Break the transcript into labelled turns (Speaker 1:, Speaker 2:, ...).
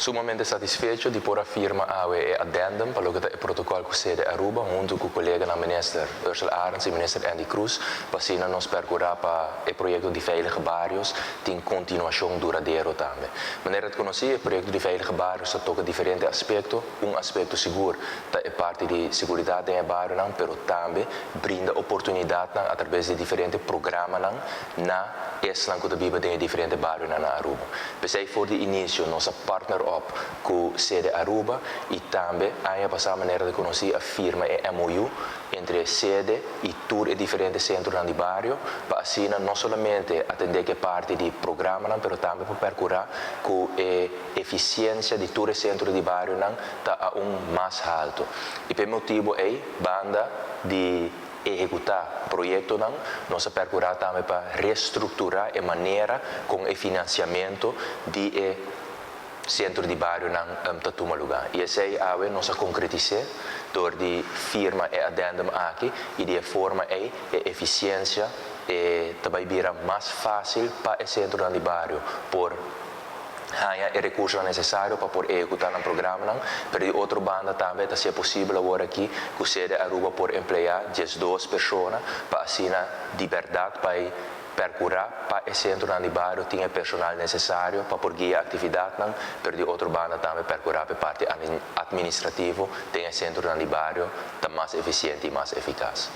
Speaker 1: sumamente satisfecho de pôr a firma AWE addendum para o protocolo com sede Aruba, junto com o colega na minister Ursula Arens e minister Andy Cruz, para nos percurar para o projeto de veilige bairros, tem continuação duradoura também. Maneira de conhecer, o projeto de veilige bairros toca diferentes aspectos, aspecto seguro, é parte de segurança em bairro, mas também brinda oportunidade através de diferentes programas na Estland que vive em diferentes bairros na Aruba. Pensei for de início, nossa partner up com sede Aruba e também a passar a maneira de conhecer a firma e MOU entre a sede e tour e diferentes centros do bairro, para assim não somente atender que parte de programa, mas também para percurar com a eficiência de tour e centros do bairro está a mais alto. E por motivo é banda de executar projeto nós percurar também para reestruturar a maneira com o financiamento de centro de bairro não toma lugar. E essa é a nós concretizar door de firma e addendum aqui e de forma a eficiência e também vira mais fácil para o centro de bairro por hanya e recursos necessários para poder executar o programa, mas de outra banda também está ser possível agora aqui que sede Aruba por emplear 12 pessoas para assim liberdade para percurar para o centro de bairro tinha personal necessário para por guiar a atividade, mas de outra banda também percurar para parte administrativa tem o centro de bairro está mais eficiente e mais eficaz.